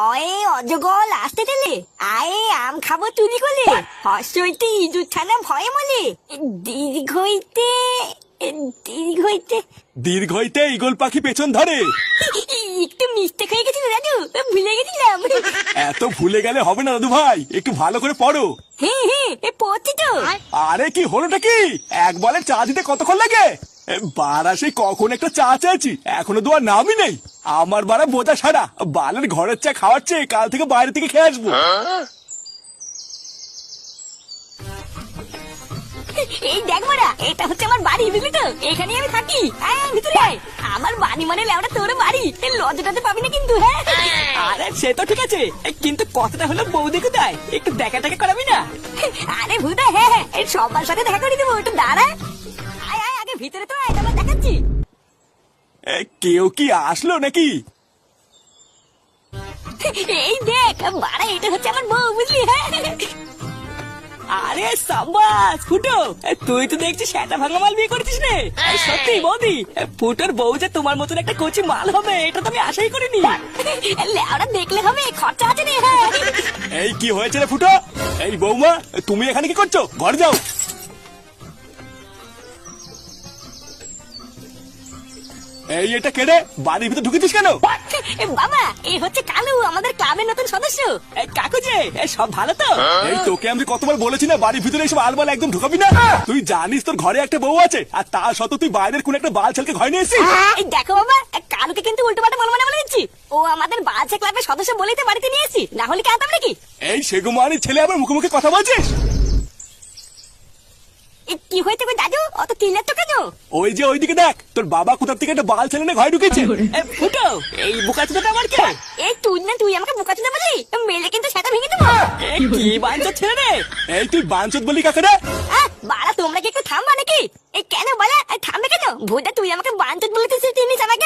অয়ে অজগল আসতে দিলে আয়ে আম খাবো চুরি করলে হস্যইতে ইঁদুর ছানা ভয়ে মলে দীর্ঘ হইতে দীর্ঘ হইতে দীর্ঘ হইতে ঈগল পাখি পেছন ধরে। একটু মিস্টেক হয়ে গেছিল দাদু, ভুলে গেছিলাম। এত ভুলে গেলে হবে না দাদু ভাই, একটু ভালো করে পড়ো। হ্যাঁ হ্যাঁ পড়ছি তো। আরে কি হলোটা কি, এক বলে চা দিতে কতক্ষণ লাগে? বারা সেই কখন একটা চা চাইছি, এখনো তো আর নামই নেই। আমার বারা বোঝা সারা, বালের ঘরের চা খাওয়াচ্ছে, কাল থেকে বাইরে থেকে খেয়ে আসবো। এই দেখ মারা, এটা হচ্ছে আমার বাড়ি, বুঝলি তো? এখানেই আমি থাকি। আয় আয় ভিতরে আয়। আমার বাড়ি মানে লেওড়া তোর বাড়ি, লজ্জাটাতে পাবি না কিন্তু। হ্যাঁ আরে সে তো ঠিক আছে, কিন্তু কথাটা হলো বৌদি কোথায়, একটু দেখা টাকা করাবি না? আরে ভুদা, হ্যাঁ হ্যাঁ এই সবার সাথে দেখা করে দেবো, একটু দাঁড়া। আয় আয় আগে ভিতরে তো আয়, তারপর দেখাচ্ছি। কেউ কি আসলো নাকি? এই দেখ বাড়া, এটা হচ্ছে আমার বউ, বুঝলি? হ্যাঁ আরে সাবাস ফুটো, তুই তো দেখছিস সেটা ভাঙা মাল বিয়ে করেছিস রে। সত্যি বৌদি, ফুটোর বউ যে তোমার মতন একটা কচি মাল হবে এটা তো আমি আশাই করিনি। লেওড়া দেখলে হবে, খরচা আছে রে। হ্যাঁ এই কি হয়েছে রে ফুটো? এই বৌমা, তুমি এখানে কি করছো? ঘরে যাও। এই এটা কেড়ে বাড়ির ভিতরে ঢুকেছিস কেন? বাবা, এই হচ্ছে কালু, আমাদের ক্লাবের নতুন সদস্য। কাকু যে সব ভালো তো? এই তোকে আমি কতবার বলেছি না বাড়ির ভিতরে এসব আলবাল একদম ঢুকাবি না। তুই জানিস তোর ঘরে একটা বউ আছে, আর তা সত্ত্বেও তুই বাইরের কোন একটা বাল ছেলেকে ঘরে নিয়ে এসেছিস। এই দেখো বাবা, কালুকে কিন্তু উল্টো পাল্টা বলে দিচ্ছি। ও আমাদের বাচ্চা ক্লাবের সদস্য বলেই তো বাড়িতে নিয়ে এসেছি, না হলে কি আনতাম নাকি? এই সেগুমানির ছেলে আবার মুখে মুখে কথা বলছিস। কি হয়েছে গো দাদু, অত চিল্লাচ্ছ কেন? ওই যে ওইদিকে দেখ, তোর বাবা কোথা থেকে একটা বাল ছেলে নিয়ে ঘরে ঢুকেছে। ফুটো, এই বুকাচুদাটা আমার কে? এই তুই না, তুই আমাকে বোকাচোদা বলি, মেলে কিন্তু সেটা ভেঙে দেবো। কি বাঞ্চা ছেলে রে? এই তুই বাঞ্চত বলি কাকে রে? বাড়া তোমরা কি একটু থামবা নাকি? এই কেন বলা, থামবে কেন? ভুদা তুই আমাকে বাঞ্চত বলেছিস, চিনিস আমাকে?